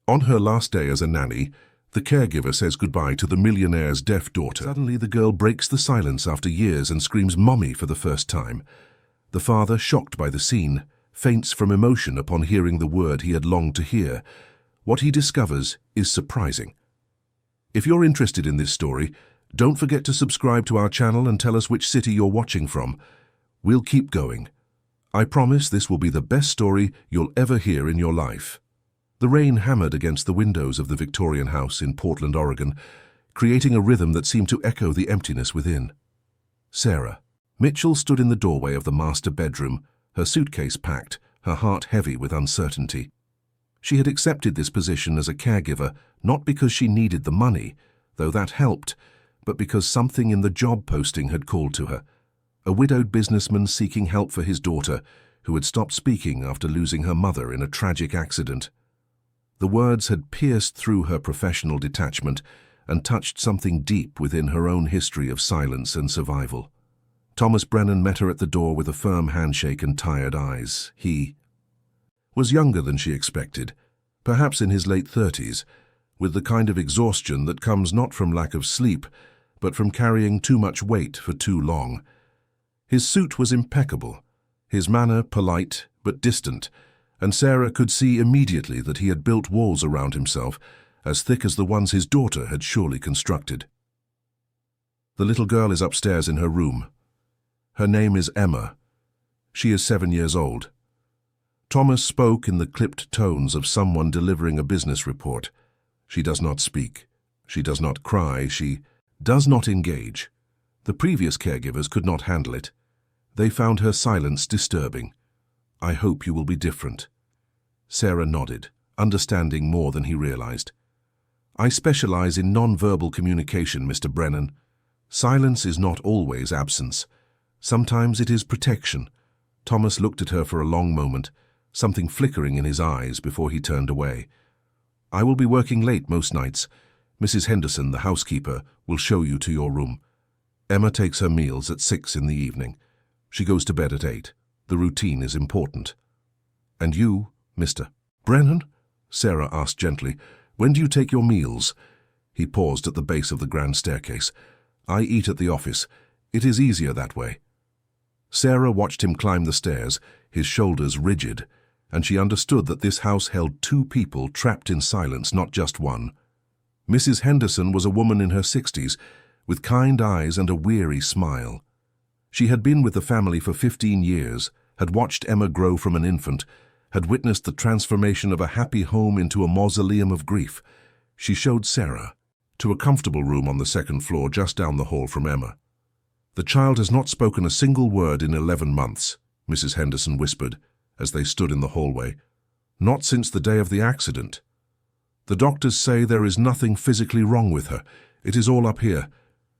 On her last day as a nanny, the caregiver says goodbye to the millionaire's deaf daughter. Suddenly, the girl breaks the silence after years and screams "Mommy" for the first time. The father, shocked by the scene, faints from emotion upon hearing the word he had longed to hear. What he discovers is surprising. If you're interested in this story, don't forget to subscribe to our channel and tell us which city you're watching from. We'll keep going. I promise this will be the best story you'll ever hear in your life. The rain hammered against the windows of the Victorian house in Portland, Oregon, creating a rhythm that seemed to echo the emptiness within. Sarah Mitchell stood in the doorway of the master bedroom, her suitcase packed, her heart heavy with uncertainty. She had accepted this position as a caregiver not because she needed the money, though that helped, but because something in the job posting had called to her. A widowed businessman seeking help for his daughter, who had stopped speaking after losing her mother in a tragic accident. The words had pierced through her professional detachment and touched something deep within her own history of silence and survival. Thomas Brennan met her at the door with a firm handshake and tired eyes. He was younger than she expected, perhaps in his late 30s, with the kind of exhaustion that comes not from lack of sleep, but from carrying too much weight for too long. His suit was impeccable, his manner polite but distant, and Sarah could see immediately that he had built walls around himself as thick as the ones his daughter had surely constructed. The little girl is upstairs in her room. Her name is Emma. She is 7 years old. Thomas spoke in the clipped tones of someone delivering a business report. She does not speak. She does not cry. She does not engage. The previous caregivers could not handle it. They found her silence disturbing. "I hope you will be different." Sarah nodded, understanding more than he realized. "I specialize in non-verbal communication, Mr. Brennan. Silence is not always absence. Sometimes it is protection." Thomas looked at her for a long moment, something flickering in his eyes before he turned away. "I will be working late most nights. Mrs. Henderson, the housekeeper, will show you to your room. Emma takes her meals at 6 in the evening. She goes to bed at 8. The routine is important." "And you, Mr. Brennan?" Sarah asked gently. "When do you take your meals?" He paused at the base of the grand staircase. "I eat at the office. It is easier that way." Sarah watched him climb the stairs, his shoulders rigid, and she understood that this house held two people trapped in silence, not just one. Mrs. Henderson was a woman in her 60s, with kind eyes and a weary smile. She had been with the family for 15 years, had watched Emma grow from an infant, had witnessed the transformation of a happy home into a mausoleum of grief. She showed Sarah to a comfortable room on the second floor just down the hall from Emma. "The child has not spoken a single word in 11 months, Mrs. Henderson whispered as they stood in the hallway. "Not since the day of the accident. The doctors say there is nothing physically wrong with her. It is all up here."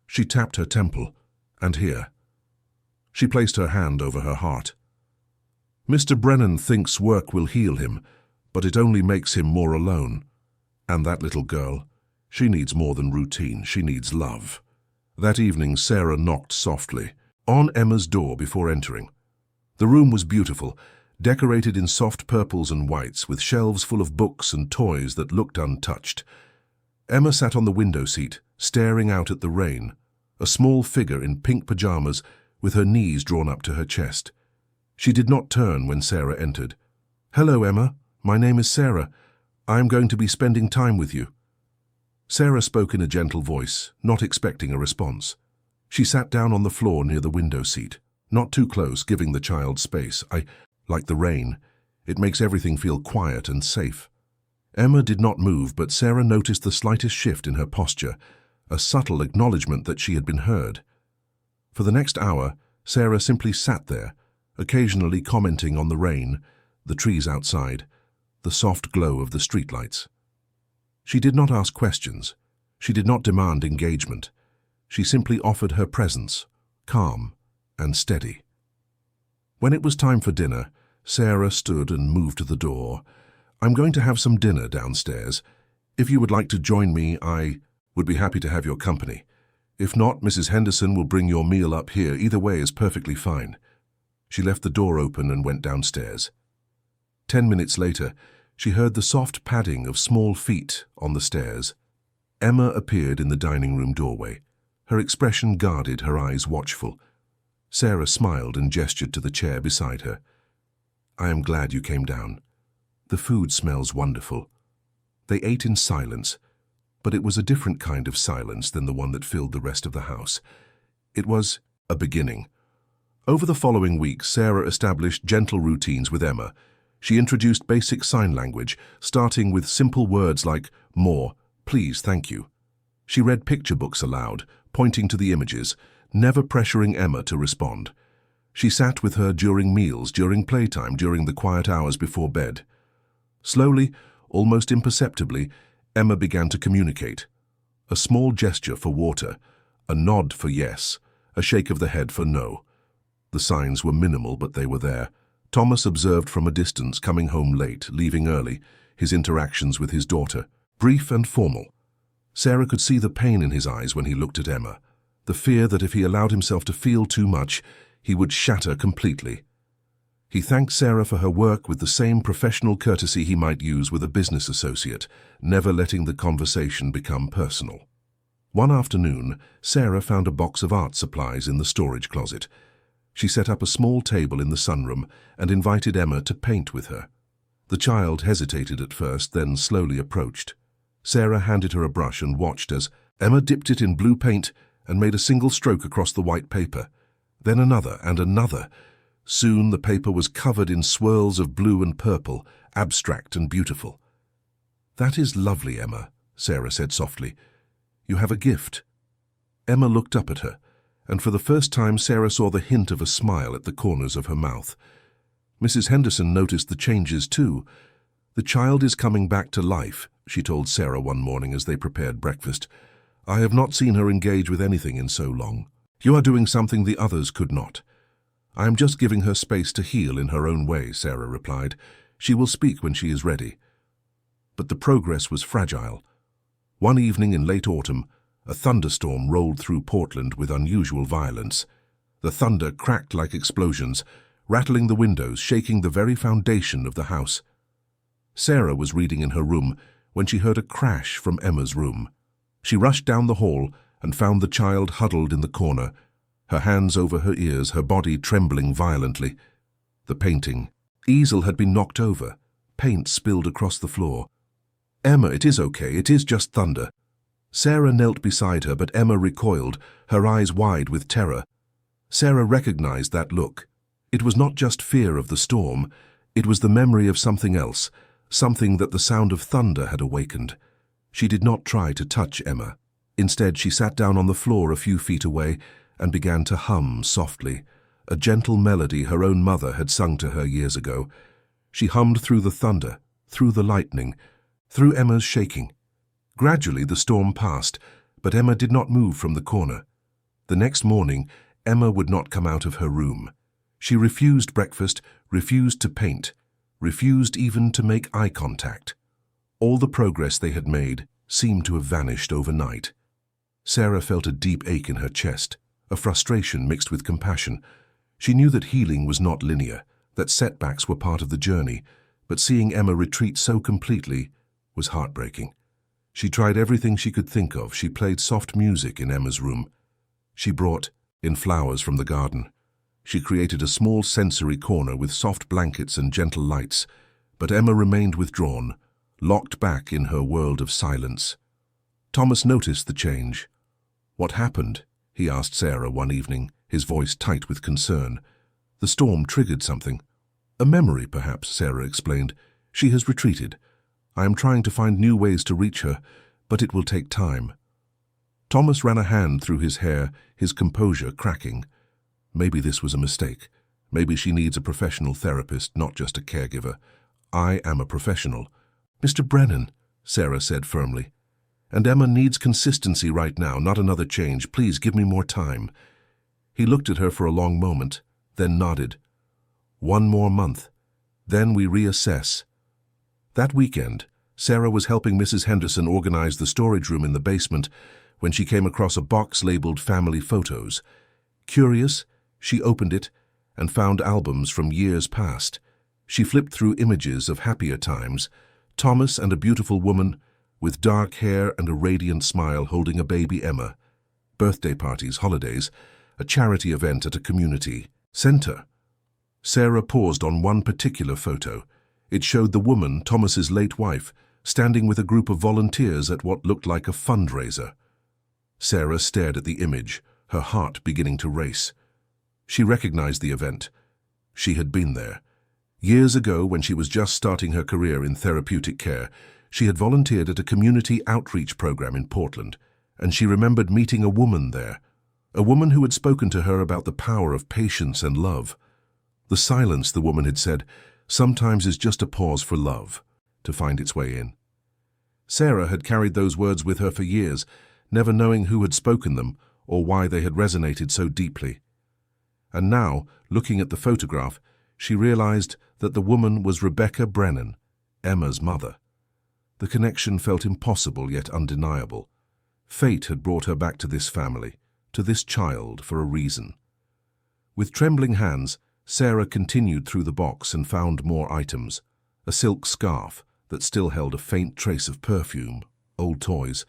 She tapped her temple. "And here." She placed her hand over her heart. "Mr. Brennan thinks work will heal him, but it only makes him more alone. And that little girl, she needs more than routine. She needs love." That evening, Sarah knocked softly on Emma's door before entering. The room was beautiful, decorated in soft purples and whites, with shelves full of books and toys that looked untouched. Emma sat on the window seat, staring out at the rain, a small figure in pink pajamas with her knees drawn up to her chest. She did not turn when Sarah entered. "Hello, Emma. My name is Sarah. I am going to be spending time with you." Sarah spoke in a gentle voice, not expecting a response. She sat down on the floor near the window seat, not too close, giving the child space. "I like the rain. It makes everything feel quiet and safe." Emma did not move, but Sarah noticed the slightest shift in her posture, a subtle acknowledgement that she had been heard. For the next hour, Sarah simply sat there, occasionally commenting on the rain, the trees outside, the soft glow of the streetlights. She did not ask questions. She did not demand engagement. She simply offered her presence, calm and steady. When it was time for dinner, Sarah stood and moved to the door. "I'm going to have some dinner downstairs. If you would like to join me, I would be happy to have your company. If not, Mrs. Henderson will bring your meal up here. Either way is perfectly fine." She left the door open and went downstairs. 10 minutes later, She heard the soft padding of small feet on the stairs. Emma appeared in the dining room doorway, her expression guarded, her eyes watchful. Sarah smiled and gestured to the chair beside her. "I am glad you came down. The food smells wonderful." They ate in silence, but it was a different kind of silence than the one that filled the rest of the house. It was a beginning. Over the following weeks, Sarah established gentle routines with Emma. She introduced basic sign language, starting with simple words like more, please, thank you. She read picture books aloud, pointing to the images, never pressuring Emma to respond. She sat with her during meals, during playtime, during the quiet hours before bed. Slowly, almost imperceptibly, Emma began to communicate. A small gesture for water, a nod for yes, a shake of the head for no. The signs were minimal, but they were there. Thomas observed from a distance, coming home late, leaving early, his interactions with his daughter, brief and formal. Sarah could see the pain in his eyes when he looked at Emma, the fear that if he allowed himself to feel too much, he would shatter completely. He thanked Sarah for her work with the same professional courtesy he might use with a business associate, never letting the conversation become personal. One afternoon, Sarah found a box of art supplies in the storage closet. She set up a small table in the sunroom and invited Emma to paint with her. The child hesitated at first, then slowly approached. Sarah handed her a brush and watched as Emma dipped it in blue paint and made a single stroke across the white paper. Then another and another. Soon the paper was covered in swirls of blue and purple, abstract and beautiful. "That is lovely, Emma," Sarah said softly. "You have a gift." Emma looked up at her, and for the first time Sarah saw the hint of a smile at the corners of her mouth. Mrs. Henderson noticed the changes too. "The child is coming back to life," she told Sarah one morning as they prepared breakfast. "I have not seen her engage with anything in so long. You are doing something the others could not." "I am just giving her space to heal in her own way," Sarah replied. "She will speak when she is ready." But the progress was fragile. One evening in late autumn, a thunderstorm rolled through Portland with unusual violence. The thunder cracked like explosions, rattling the windows, shaking the very foundation of the house. Sarah was reading in her room when she heard a crash from Emma's room. She rushed down the hall and found the child huddled in the corner, her hands over her ears, her body trembling violently. The painting easel had been knocked over. Paint spilled across the floor. "Emma, it is okay. It is just thunder." Sarah knelt beside her, but Emma recoiled, her eyes wide with terror. Sarah recognized that look. It was not just fear of the storm. It was the memory of something else, something that the sound of thunder had awakened. She did not try to touch Emma. Instead, she sat down on the floor a few feet away and began to hum softly, a gentle melody her own mother had sung to her years ago. She hummed through the thunder, through the lightning, through Emma's shaking. Gradually the storm passed, but Emma did not move from the corner. The next morning, Emma would not come out of her room. She refused breakfast, refused to paint, refused even to make eye contact. All the progress they had made seemed to have vanished overnight. Sarah felt a deep ache in her chest, a frustration mixed with compassion. She knew that healing was not linear, that setbacks were part of the journey, but seeing Emma retreat so completely was heartbreaking. She tried everything she could think of. She played soft music in Emma's room. She brought in flowers from the garden. She created a small sensory corner with soft blankets and gentle lights, but Emma remained withdrawn, locked back in her world of silence. Thomas noticed the change. "What happened?" he asked Sarah one evening, his voice tight with concern. "The storm triggered something." "A memory, perhaps," Sarah explained. "She has retreated. I am trying to find new ways to reach her, but it will take time." Thomas ran a hand through his hair, his composure cracking. Maybe this was a mistake. Maybe she needs a professional therapist, not just a caregiver. "I am a professional." "Mr. Brennan," Sarah said firmly. "And Emma needs consistency right now, not another change. Please give me more time." He looked at her for a long moment, then nodded. "One more month. Then we reassess." That weekend, Sarah was helping Mrs. Henderson organize the storage room in the basement when she came across a box labeled Family Photos. Curious, she opened it and found albums from years past. She flipped through images of happier times, Thomas and a beautiful woman with dark hair and a radiant smile holding a baby Emma. Birthday parties, holidays, a charity event at a community center. Sarah paused on one particular photo. It showed the woman, Thomas's late wife, standing with a group of volunteers at what looked like a fundraiser. Sarah stared at the image, her heart beginning to race. She recognized the event. She had been there. Years ago, when she was just starting her career in therapeutic care, she had volunteered at a community outreach program in Portland, and she remembered meeting a woman there, a woman who had spoken to her about the power of patience and love. The silence, the woman had said, sometimes is just a pause for love to find its way in. Sarah had carried those words with her for years, never knowing who had spoken them or why they had resonated so deeply. And now, looking at the photograph, she realized that the woman was Rebecca Brennan, Emma's mother. The connection felt impossible yet undeniable. Fate had brought her back to this family, to this child, for a reason. With trembling hands, Sarah continued through the box and found more items. A silk scarf that still held a faint trace of perfume, old toys,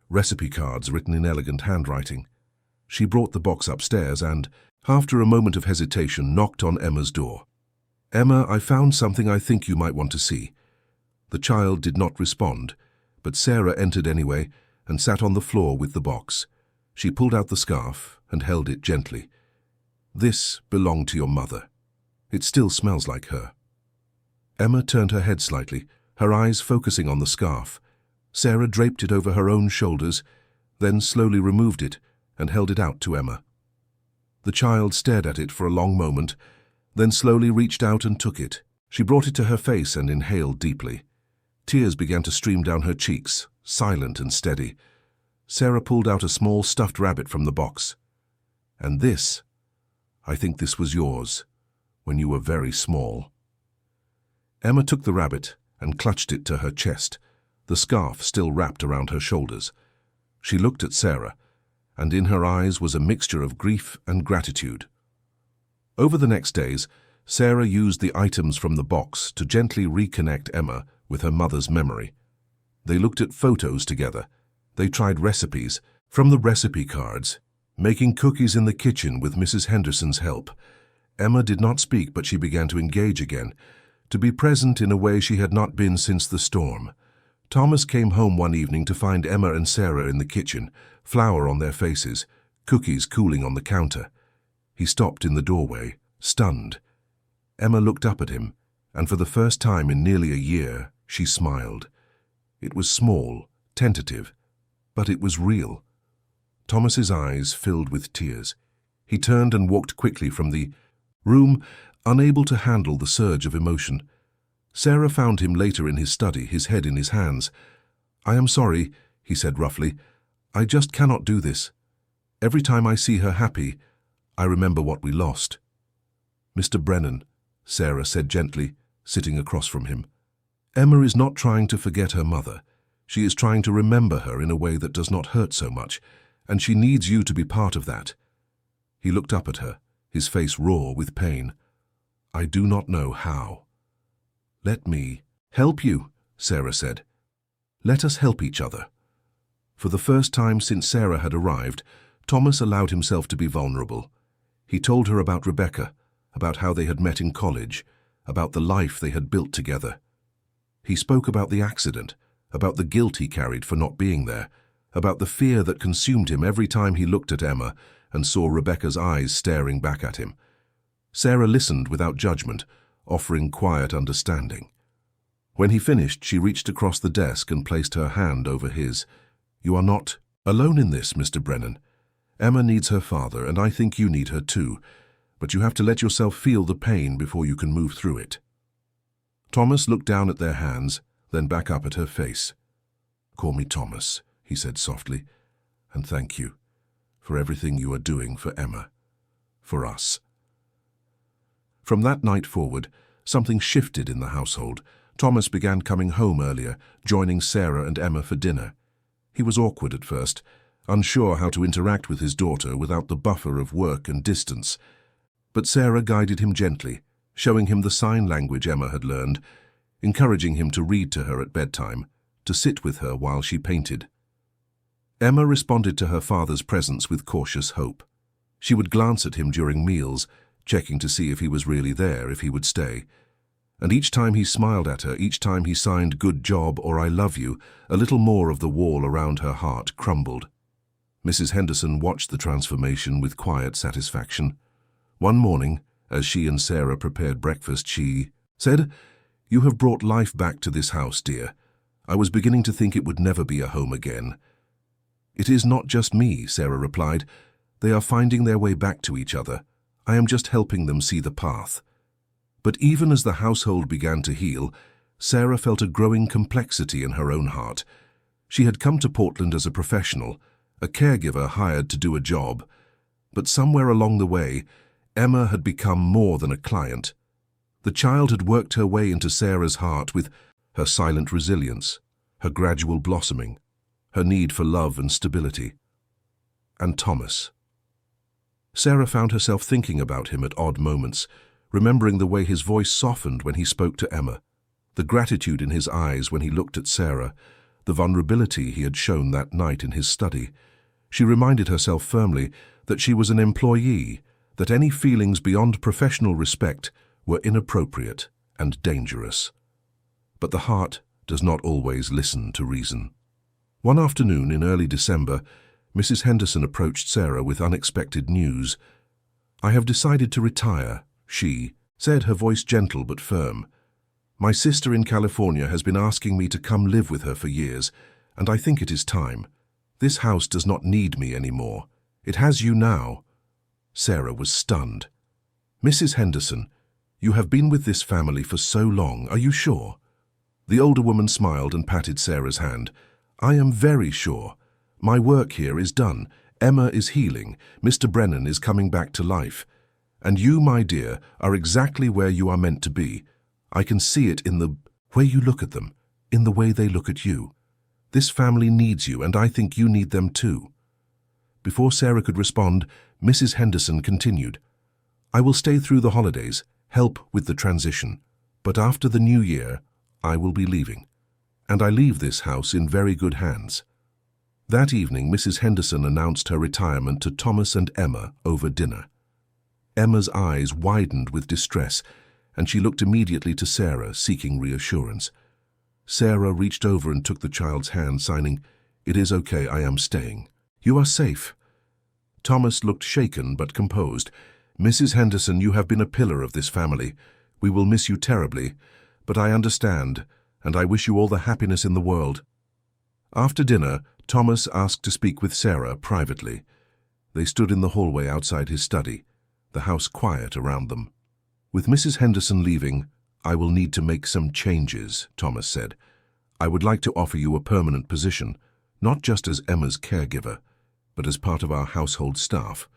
recipe cards written in elegant handwriting. She brought the box upstairs and, after a moment of hesitation, knocked on Emma's door. "Emma, I found something I think you might want to see." The child did not respond, but Sarah entered anyway and sat on the floor with the box. She pulled out the scarf and held it gently. "This belonged to your mother. It still smells like her." Emma turned her head slightly, her eyes focusing on the scarf. Sarah draped it over her own shoulders, then slowly removed it and held it out to Emma. The child stared at it for a long moment, then slowly reached out and took it. She brought it to her face and inhaled deeply. Tears began to stream down her cheeks, silent and steady. Sarah pulled out a small stuffed rabbit from the box. "And this, I think this was yours, when you were very small." Emma took the rabbit and clutched it to her chest, the scarf still wrapped around her shoulders. She looked at Sarah, and in her eyes was a mixture of grief and gratitude. Over the next days, Sarah used the items from the box to gently reconnect Emma with her mother's memory. They looked at photos together. They tried recipes from the recipe cards, making cookies in the kitchen with Mrs. Henderson's help. Emma did not speak, but she began to engage again, to be present in a way she had not been since the storm. Thomas came home one evening to find Emma and Sarah in the kitchen, flour on their faces, cookies cooling on the counter. He stopped in the doorway, stunned. Emma looked up at him, and for the first time in nearly a year, she smiled. It was small, tentative, but it was real. Thomas's eyes filled with tears. He turned and walked quickly from the room, unable to handle the surge of emotion. Sarah found him later in his study, his head in his hands. "I am sorry," he said roughly. "I just cannot do this. Every time I see her happy, I remember what we lost." "Mr. Brennan," Sarah said gently, sitting across from him. "Emma is not trying to forget her mother. She is trying to remember her in a way that does not hurt so much, and she needs you to be part of that." He looked up at her, his face raw with pain. "I do not know how." "Let me help you," Sarah said. "Let us help each other." For the first time since Sarah had arrived, Thomas allowed himself to be vulnerable. He told her about Rebecca, about how they had met in college, about the life they had built together. He spoke about the accident, about the guilt he carried for not being there, about the fear that consumed him every time he looked at Emma and saw Rebecca's eyes staring back at him. Sarah listened without judgment, offering quiet understanding. When he finished, she reached across the desk and placed her hand over his. "You are not alone in this, Mr. Brennan. Emma needs her father, and I think you need her too, but you have to let yourself feel the pain before you can move through it." Thomas looked down at their hands, then back up at her face. "Call me Thomas," he said softly, "and thank you for everything you are doing for Emma, for us." From that night forward, something shifted in the household. Thomas began coming home earlier, joining Sarah and Emma for dinner. He was awkward at first, unsure how to interact with his daughter without the buffer of work and distance. But Sarah guided him gently, showing him the sign language Emma had learned. encouraging him to read to her at bedtime, to sit with her while she painted. Emma responded to her father's presence with cautious hope. She would glance at him during meals, checking to see if he was really there, if he would stay. And each time he smiled at her, each time he signed "Good job" or "I love you," a little more of the wall around her heart crumbled. Mrs. Henderson watched the transformation with quiet satisfaction. One morning, as she and Sarah prepared breakfast, she said, "You have brought life back to this house, dear. I was beginning to think it would never be a home again." "It is not just me," Sarah replied. "They are finding their way back to each other. I am just helping them see the path." But even as the household began to heal, Sarah felt a growing complexity in her own heart. She had come to Portland as a professional, a caregiver hired to do a job. But somewhere along the way, Emma had become more than a client. The child had worked her way into Sarah's heart with her silent resilience, her gradual blossoming, her need for love and stability. And Thomas. Sarah found herself thinking about him at odd moments, remembering the way his voice softened when he spoke to Emma, the gratitude in his eyes when he looked at Sarah, the vulnerability he had shown that night in his study. She reminded herself firmly that she was an employee, that any feelings beyond professional respect were inappropriate and dangerous. But the heart does not always listen to reason. One afternoon in early December, Mrs. Henderson approached Sarah with unexpected news. "I have decided to retire," she said, her voice gentle but firm. "My sister in California has been asking me to come live with her for years, and I think it is time. This house does not need me anymore. It has you now." Sarah was stunned. "Mrs. Henderson, you have been with this family for so long, are you sure?" The older woman smiled and patted Sarah's hand. "I am very sure. My work here is done. Emma is healing. Mr. Brennan is coming back to life. And you, my dear, are exactly where you are meant to be. I can see it in the way you look at them, in the way they look at you. This family needs you, and I think you need them too." Before Sarah could respond, Mrs. Henderson continued, "I will stay through the holidays, help with the transition, but after the new year, I will be leaving. And I leave this house in very good hands." That evening, Mrs. Henderson announced her retirement to Thomas and Emma over dinner. Emma's eyes widened with distress, and she looked immediately to Sarah, seeking reassurance. Sarah reached over and took the child's hand, signing, "It is okay, I am staying. You are safe." Thomas looked shaken but composed. "Mrs. Henderson, you have been a pillar of this family. We will miss you terribly, but I understand, and I wish you all the happiness in the world." After dinner, Thomas asked to speak with Sarah privately. They stood in the hallway outside his study, the house quiet around them. "With Mrs. Henderson leaving, I will need to make some changes," Thomas said. "I would like to offer you a permanent position, not just as Emma's caregiver, but as part of our household staff.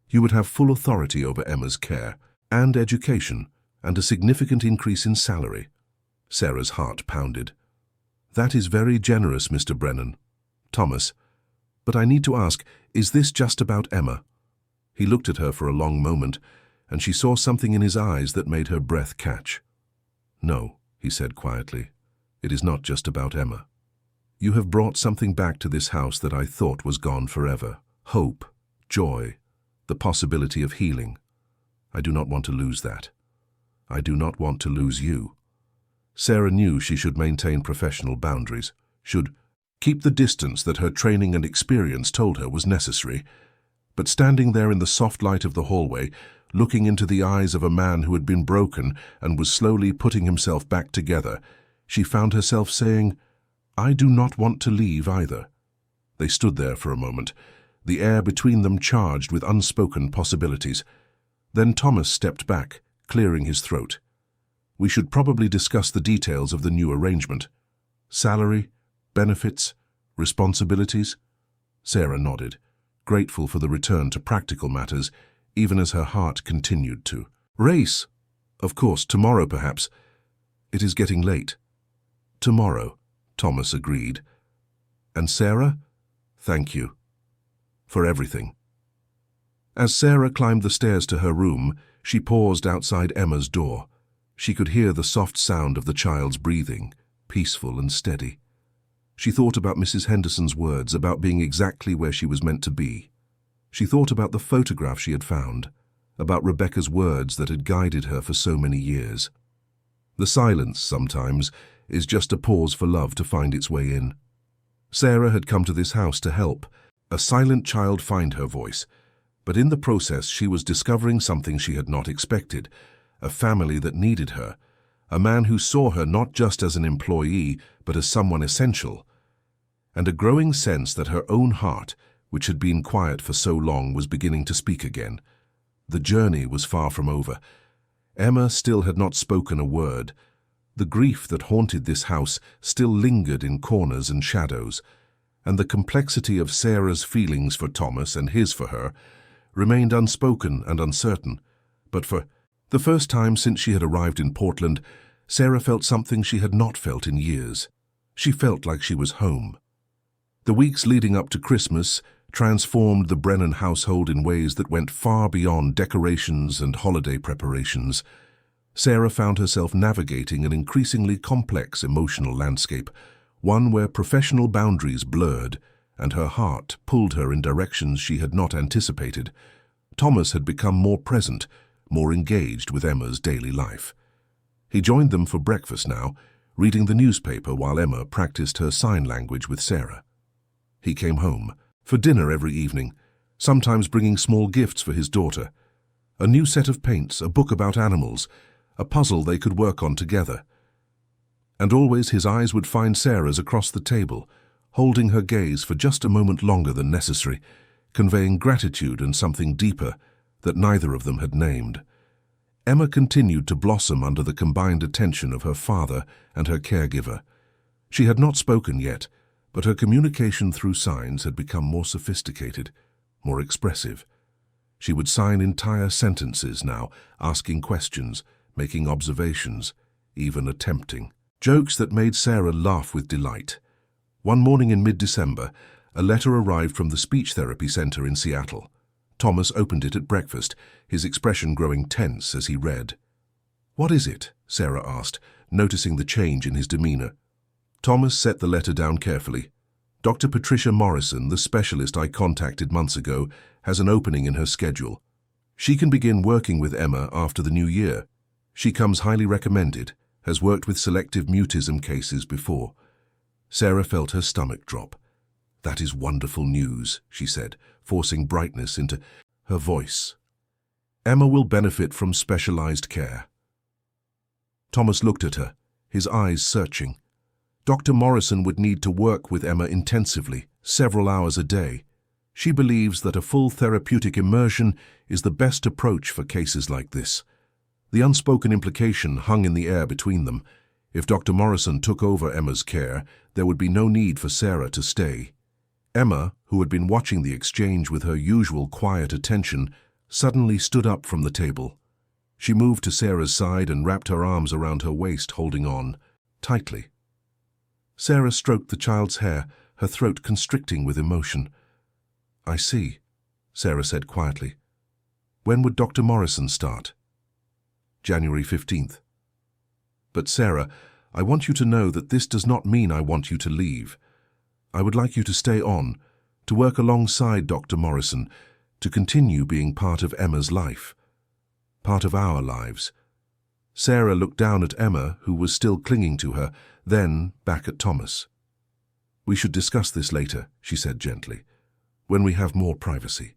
You would have full authority over Emma's care and education, and a significant increase in salary." Sarah's heart pounded. "That is very generous, Mr. Brennan." "Thomas, but I need to ask, is this just about Emma?" He looked at her for a long moment, and she saw something in his eyes that made her breath catch. "No," he said quietly, "it is not just about Emma. You have brought something back to this house that I thought was gone forever. Hope, joy, the possibility of healing. I do not want to lose that. I do not want to lose you." Sarah knew she should maintain professional boundaries, should keep the distance that her training and experience told her was necessary. But standing there in the soft light of the hallway, looking into the eyes of a man who had been broken and was slowly putting himself back together, she found herself saying, "I do not want to leave either." They stood there for a moment, the air between them charged with unspoken possibilities. Then Thomas stepped back, clearing his throat. "We should probably discuss the details of the new arrangement. Salary, benefits, responsibilities?" Sarah nodded, grateful for the return to practical matters, even as her heart continued to race. "Of course, tomorrow perhaps. It is getting late." "Tomorrow," Thomas agreed. "And Sarah, thank you for everything." As Sarah climbed the stairs to her room, she paused outside Emma's door. She could hear the soft sound of the child's breathing, peaceful and steady. She thought about Mrs. Henderson's words about being exactly where she was meant to be. She thought about the photograph she had found, about Rebecca's words that had guided her for so many years. The silence, sometimes, is just a pause for love to find its way in. Sarah had come to this house to help a silent child find her voice, but in the process she was discovering something she had not expected, a family that needed her, a man who saw her not just as an employee, but as someone essential, and a growing sense that her own heart, which had been quiet for so long, was beginning to speak again. The journey was far from over. Emma still had not spoken a word. The grief that haunted this house still lingered in corners and shadows, and the complexity of Sarah's feelings for Thomas and his for her remained unspoken and uncertain. But for the first time since she had arrived in Portland, Sarah felt something she had not felt in years. She felt like she was home. The weeks leading up to Christmas transformed the Brennan household in ways that went far beyond decorations and holiday preparations. Sarah found herself navigating an increasingly complex emotional landscape, one where professional boundaries blurred and her heart pulled her in directions she had not anticipated. Thomas had become more present, more engaged with Emma's daily life. He joined them for breakfast now, reading the newspaper while Emma practiced her sign language with Sarah. He came home for dinner every evening, sometimes bringing small gifts for his daughter, a new set of paints, a book about animals, a puzzle they could work on together. And always his eyes would find Sarah's across the table, holding her gaze for just a moment longer than necessary, conveying gratitude and something deeper that neither of them had named. Emma continued to blossom under the combined attention of her father and her caregiver. She had not spoken yet, but her communication through signs had become more sophisticated, more expressive. She would sign entire sentences now, asking questions, making observations, even attempting. Jokes that made Sarah laugh with delight. One morning in mid-December, a letter arrived from the speech therapy center in Seattle. Thomas opened it at breakfast, his expression growing tense as he read. "What is it?" Sarah asked, noticing the change in his demeanor. Thomas set the letter down carefully. "Dr. Patricia Morrison, the specialist I contacted months ago, has an opening in her schedule. She can begin working with Emma after the new year. She comes highly recommended, has worked with selective mutism cases before." Sarah felt her stomach drop. "That is wonderful news," she said, forcing brightness into her voice. "Emma will benefit from specialized care." Thomas looked at her, his eyes searching. Dr. Morrison would need to work with Emma intensively, several hours a day. She believes that a full therapeutic immersion is the best approach for cases like this. The unspoken implication hung in the air between them. If Dr. Morrison took over Emma's care, there would be no need for Sarah to stay. Emma, who had been watching the exchange with her usual quiet attention, suddenly stood up from the table. She moved to Sarah's side and wrapped her arms around her waist, holding on tightly. Sarah stroked the child's hair, her throat constricting with emotion. "I see," Sarah said quietly. "When would Dr. Morrison start?" "January 15th. But Sarah, I want you to know that this does not mean I want you to leave. I would like you to stay on, to work alongside Dr. Morrison, to continue being part of Emma's life, part of our lives." Sarah looked down at Emma, who was still clinging to her, then back at Thomas. "We should discuss this later," she said gently, "when we have more privacy."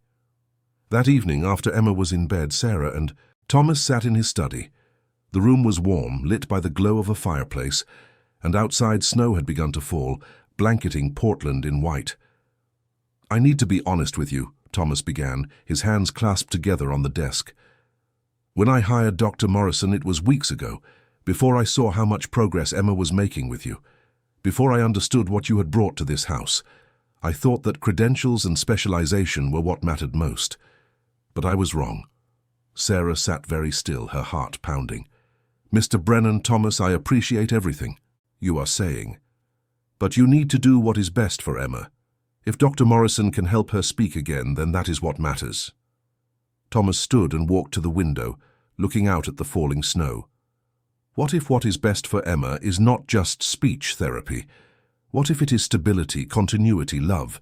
That evening, after Emma was in bed, Sarah and Thomas sat in his study. The room was warm, lit by the glow of a fireplace, and outside snow had begun to fall, blanketing Portland in white. "I need to be honest with you," Thomas began, his hands clasped together on the desk. "When I hired Dr. Morrison, it was weeks ago, before I saw how much progress Emma was making with you, before I understood what you had brought to this house. I thought that credentials and specialization were what mattered most. But I was wrong." Sarah sat very still, her heart pounding. "Mr. Brennan, Thomas, I appreciate everything you are saying. But you need to do what is best for Emma. If Dr. Morrison can help her speak again, then that is what matters." Thomas stood and walked to the window, looking out at the falling snow. What if what is best for Emma is not just speech therapy? What if it is stability, continuity, love?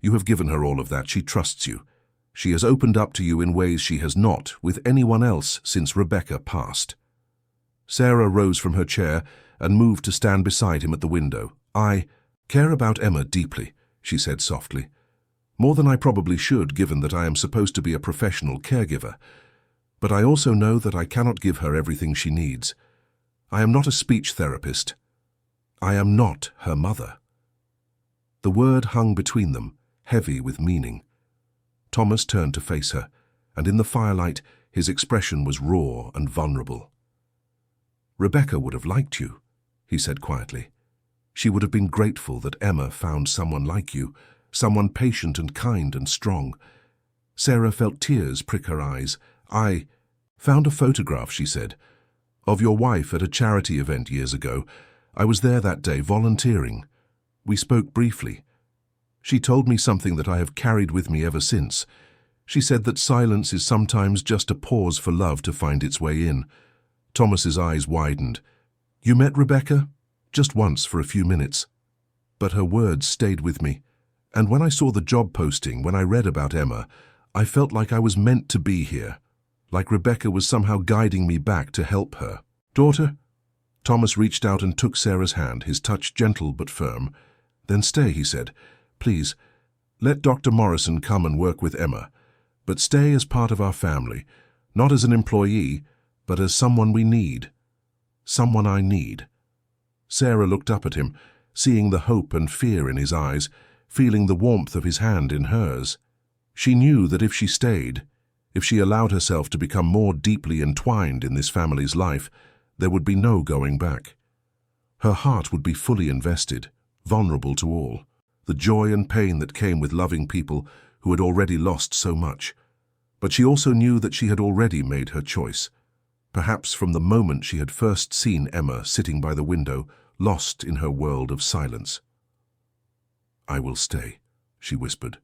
You have given her all of that. She trusts you. She has opened up to you in ways she has not with anyone else since Rebecca passed. Sarah rose from her chair and moved to stand beside him at the window. I care about Emma deeply, she said softly. More than I probably should, given that I am supposed to be a professional caregiver. But I also know that I cannot give her everything she needs. I am not a speech therapist. I am not her mother. The word hung between them, heavy with meaning. Thomas turned to face her, and in the firelight his expression was raw and vulnerable. Rebecca would have liked you, he said quietly. She would have been grateful that Emma found someone like you, someone patient and kind and strong. Sarah felt tears prick her eyes. I found a photograph, she said, of your wife at a charity event years ago. I was there that day, volunteering. We spoke briefly. She told me something that I have carried with me ever since. She said that silence is sometimes just a pause for love to find its way in. Thomas's eyes widened. You met Rebecca? Just once for a few minutes. But her words stayed with me. And when I saw the job posting, when I read about Emma, I felt like I was meant to be here. Like Rebecca was somehow guiding me back to help her. Daughter? Thomas reached out and took Sarah's hand, his touch gentle but firm. Then stay, he said. Please, let Dr. Morrison come and work with Emma. But stay as part of our family, not as an employee, but as someone we need. Someone I need. Sarah looked up at him, seeing the hope and fear in his eyes, feeling the warmth of his hand in hers. She knew that if she stayed, if she allowed herself to become more deeply entwined in this family's life, there would be no going back. Her heart would be fully invested, vulnerable to all, the joy and pain that came with loving people who had already lost so much. But she also knew that she had already made her choice, perhaps from the moment she had first seen Emma sitting by the window, lost in her world of silence. I will stay, she whispered.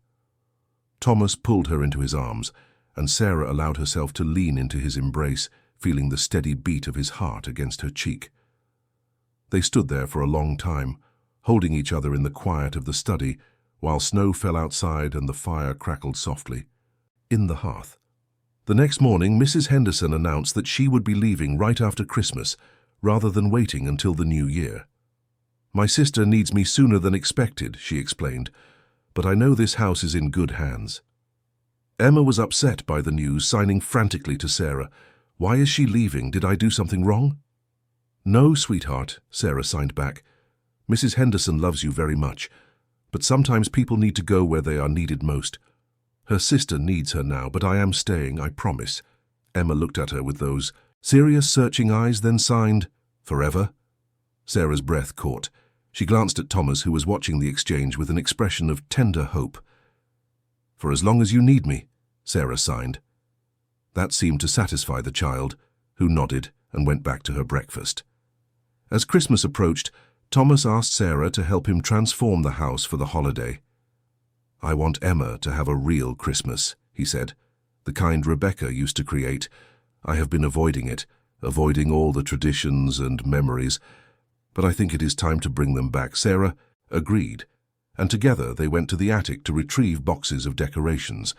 Thomas pulled her into his arms, and Sarah allowed herself to lean into his embrace, feeling the steady beat of his heart against her cheek. They stood there for a long time, holding each other in the quiet of the study, while snow fell outside and the fire crackled softly. In the hearth. The next morning, Mrs. Henderson announced that she would be leaving right after Christmas, rather than waiting until the new year. My sister needs me sooner than expected, she explained, but I know this house is in good hands. Emma was upset by the news, signing frantically to Sarah. Why is she leaving? Did I do something wrong? No, sweetheart, Sarah signed back. Mrs. Henderson loves you very much, but sometimes people need to go where they are needed most. Her sister needs her now, but I am staying, I promise. Emma looked at her with those serious, searching eyes, then signed, Forever? Sarah's breath caught. She glanced at Thomas, who was watching the exchange with an expression of tender hope. For as long as you need me, Sarah signed. That seemed to satisfy the child, who nodded and went back to her breakfast. As Christmas approached, Thomas asked Sarah to help him transform the house for the holiday. I want Emma to have a real Christmas, he said, the kind Rebecca used to create. I have been avoiding it, avoiding all the traditions and memories, but I think it is time to bring them back. Sarah agreed, and together they went to the attic to retrieve boxes of decorations.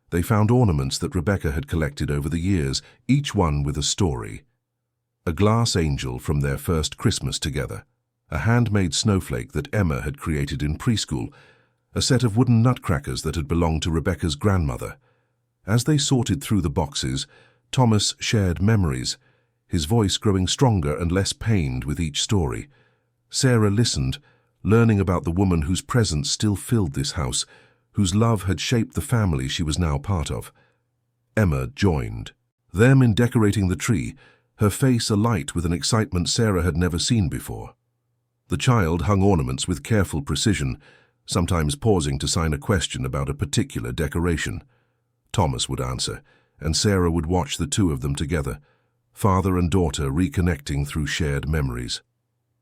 They found ornaments that Rebecca had collected over the years, each one with a story. A glass angel from their first Christmas together, a handmade snowflake that Emma had created in preschool, a set of wooden nutcrackers that had belonged to Rebecca's grandmother. As they sorted through the boxes, Thomas shared memories, his voice growing stronger and less pained with each story. Sarah listened, learning about the woman whose presence still filled this house, whose love had shaped the family she was now part of. Emma joined them in decorating the tree, her face alight with an excitement Sarah had never seen before. The child hung ornaments with careful precision, sometimes pausing to sign a question about a particular decoration. Thomas would answer, and Sarah would watch the two of them together, father and daughter reconnecting through shared memories.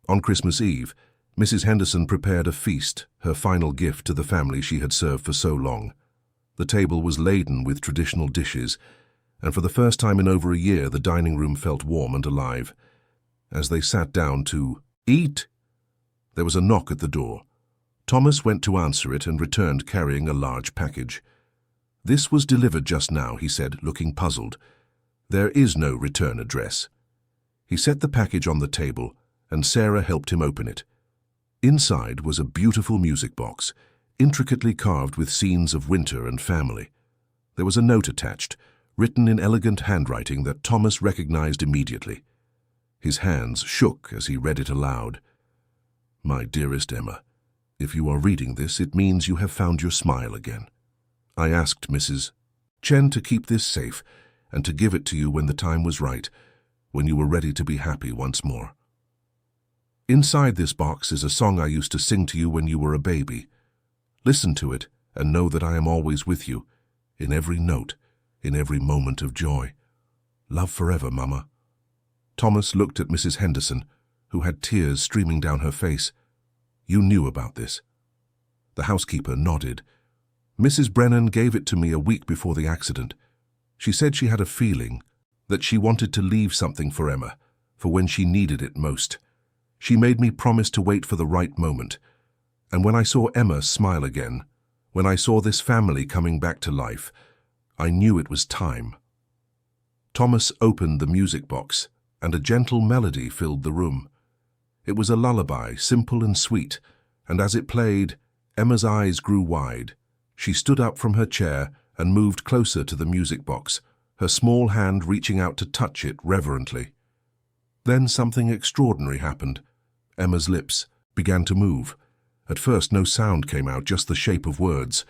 On Christmas Eve, Mrs. Henderson prepared a feast, her final gift to the family she had served for so long. The table was laden with traditional dishes, and for the first time in over a year the dining room felt warm and alive. as they sat down to eat. There was a knock at the door. Thomas went to answer it and returned carrying a large package. "This was delivered just now," he said, looking puzzled. "There is no return address." He set the package on the table, and Sarah helped him open it. Inside was a beautiful music box, intricately carved with scenes of winter and family. There was a note attached, written in elegant handwriting that Thomas recognized immediately. His hands shook as he read it aloud. "My dearest Emma, if you are reading this, it means you have found your smile again. I asked Mrs. Chen to keep this safe and to give it to you when the time was right, when you were ready to be happy once more. Inside this box is a song I used to sing to you when you were a baby. Listen to it and know that I am always with you, in every note, in every moment of joy. Love forever, Mama." Thomas looked at Mrs. Henderson, who had tears streaming down her face. "You knew about this?" The housekeeper nodded. "Mrs. Brennan gave it to me a week before the accident. She said she had a feeling that she wanted to leave something for Emma, for when she needed it most. She made me promise to wait for the right moment. And when I saw Emma smile again, when I saw this family coming back to life, I knew it was time." Thomas opened the music box, and a gentle melody filled the room. It was a lullaby, simple and sweet, and as it played, Emma's eyes grew wide. She stood up from her chair and moved closer to the music box, her small hand reaching out to touch it reverently. Then something extraordinary happened. Emma's lips began to move. At first no sound came out, just the shape of words.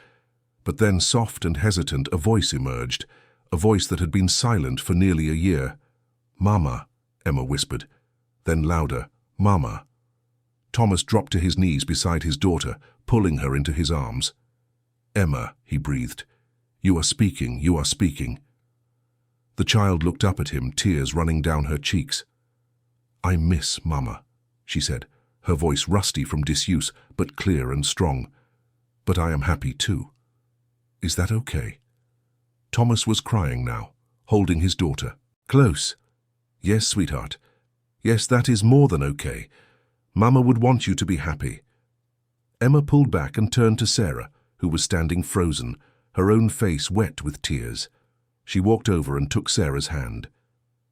But then, soft and hesitant, a voice emerged, a voice that had been silent for nearly a year. "Mama," Emma whispered. Then louder, "Mama." Thomas dropped to his knees beside his daughter, pulling her into his arms. "Emma," he breathed, "you are speaking, you are speaking." The child looked up at him, tears running down her cheeks. "I miss Mama," she said, her voice rusty from disuse, but clear and strong. "But I am happy too. Is that okay?" Thomas was crying now, holding his daughter close. "Yes, sweetheart. Yes, that is more than okay. Mama would want you to be happy." Emma pulled back and turned to Sarah, who was standing frozen, her own face wet with tears. She walked over and took Sarah's hand.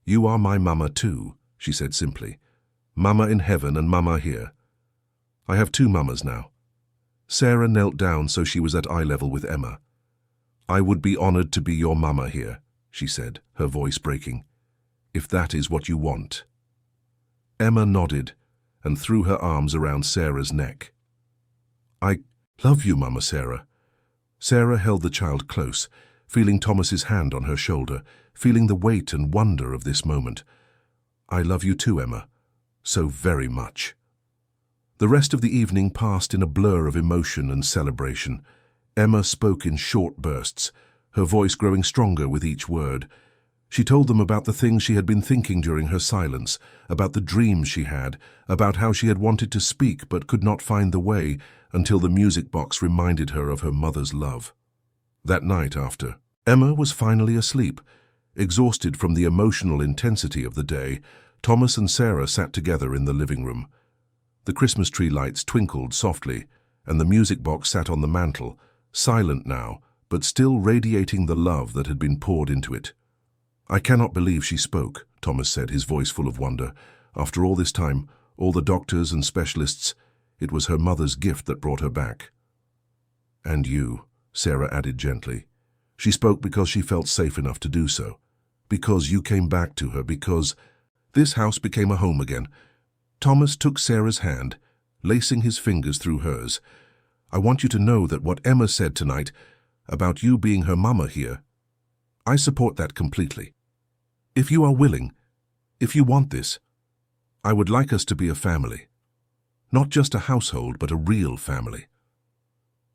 "You are my Mama too," she said simply. "Mama in heaven and Mama here. I have two Mamas now." Sarah knelt down so she was at eye level with Emma. "I would be honored to be your Mama here," she said, her voice breaking, "if that is what you want." Emma nodded and threw her arms around Sarah's neck. "I love you, Mama Sarah." Sarah held the child close, feeling Thomas's hand on her shoulder, feeling the weight and wonder of this moment. "I love you too, Emma, so very much." The rest of the evening passed in a blur of emotion and celebration. Emma spoke in short bursts, her voice growing stronger with each word. She told them about the things she had been thinking during her silence, about the dreams she had, about how she had wanted to speak but could not find the way until the music box reminded her of her mother's love. That night after, Emma was finally asleep. Exhausted from the emotional intensity of the day, Thomas and Sarah sat together in the living room. The Christmas tree lights twinkled softly, and the music box sat on the mantel, silent now, but still radiating the love that had been poured into it. "I cannot believe she spoke," Thomas said, his voice full of wonder. "After all this time, all the doctors and specialists, it was her mother's gift that brought her back." "And you," Sarah added gently. "She spoke because she felt safe enough to do so. Because you came back to her, because this house became a home again." Thomas took Sarah's hand, lacing his fingers through hers. "I want you to know that what Emma said tonight, about you being her Mama here, I support that completely. If you are willing, if you want this, I would like us to be a family. Not just a household, but a real family."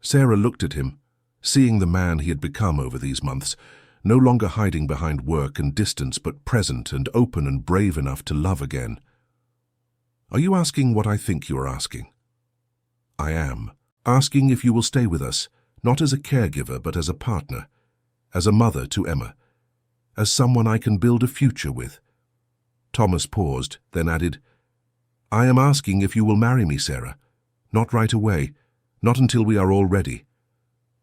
Sarah looked at him, seeing the man he had become over these months, no longer hiding behind work and distance, but present and open and brave enough to love again. "Are you asking what I think you are asking?" "I am. Asking if you will stay with us, not as a caregiver, but as a partner, as a mother to Emma, as someone I can build a future with." Thomas paused, then added, "I am asking if you will marry me, Sarah. Not right away, not until we are all ready.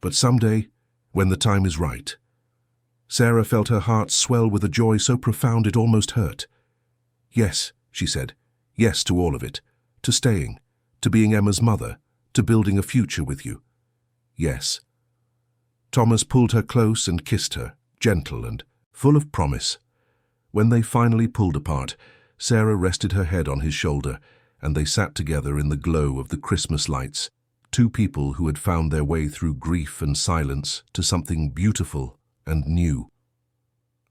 But someday, when the time is right." Sarah felt her heart swell with a joy so profound it almost hurt. "Yes," she said. "Yes to all of it. To staying, to being Emma's mother, to building a future with you. Yes." Thomas pulled her close and kissed her, gentle and full of promise. When they finally pulled apart, Sarah rested her head on his shoulder, and they sat together in the glow of the Christmas lights, two people who had found their way through grief and silence to something beautiful and new.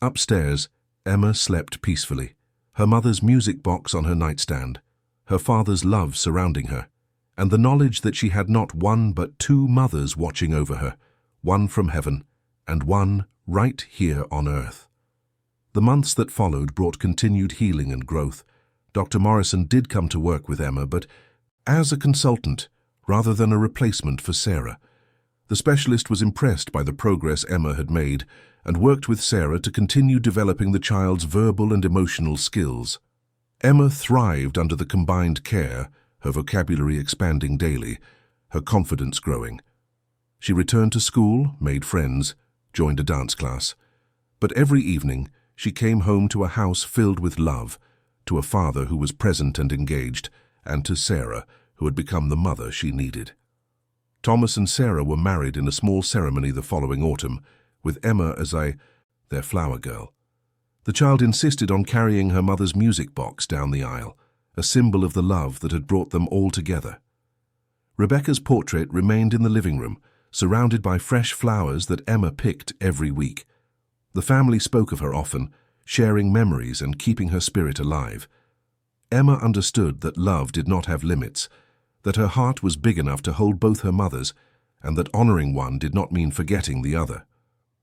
Upstairs, Emma slept peacefully, her mother's music box on her nightstand, her father's love surrounding her, and the knowledge that she had not one but two mothers watching over her, one from heaven and one right here on earth. The months that followed brought continued healing and growth. Dr. Morrison did come to work with Emma, but as a consultant rather than a replacement for Sarah. The specialist was impressed by the progress Emma had made and worked with Sarah to continue developing the child's verbal and emotional skills. Emma thrived under the combined care, her vocabulary expanding daily, her confidence growing. She returned to school, made friends, joined a dance class. But every evening, she came home to a house filled with love, to a father who was present and engaged, and to Sarah, who had become the mother she needed. Thomas and Sarah were married in a small ceremony the following autumn, with Emma as their flower girl. The child insisted on carrying her mother's music box down the aisle, a symbol of the love that had brought them all together. Rebecca's portrait remained in the living room, surrounded by fresh flowers that Emma picked every week. The family spoke of her often, sharing memories and keeping her spirit alive. Emma understood that love did not have limits, that her heart was big enough to hold both her mothers, and that honoring one did not mean forgetting the other.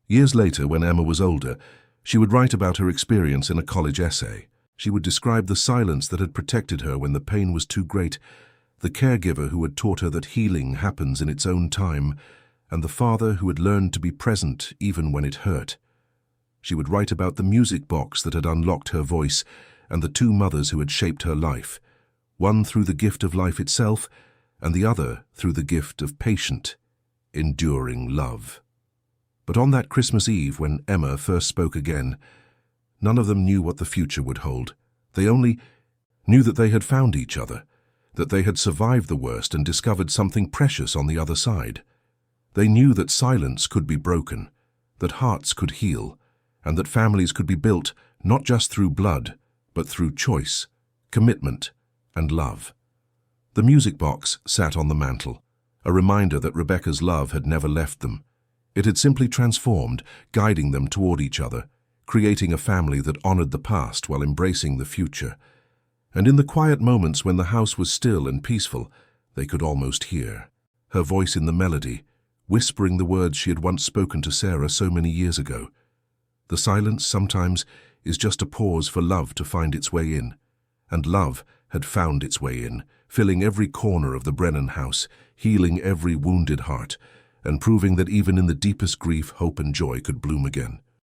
Years later, when Emma was older, she would write about her experience in a college essay. She would describe the silence that had protected her when the pain was too great, the caregiver who had taught her that healing happens in its own time, and the father who had learned to be present even when it hurt. She would write about the music box that had unlocked her voice and the two mothers who had shaped her life, one through the gift of life itself and the other through the gift of patient, enduring love. But on that Christmas Eve, when Emma first spoke again, none of them knew what the future would hold. They only knew that they had found each other, that they had survived the worst and discovered something precious on the other side. They knew that silence could be broken, that hearts could heal, and that families could be built not just through blood, but through choice, commitment, and love. The music box sat on the mantel, a reminder that Rebecca's love had never left them. It had simply transformed, guiding them toward each other, creating a family that honored the past while embracing the future. And in the quiet moments when the house was still and peaceful, they could almost hear her voice in the melody, whispering the words she had once spoken to Sarah so many years ago. The silence sometimes is just a pause for love to find its way in, and love had found its way in, filling every corner of the Brennan house, healing every wounded heart, and proving that even in the deepest grief, hope and joy could bloom again.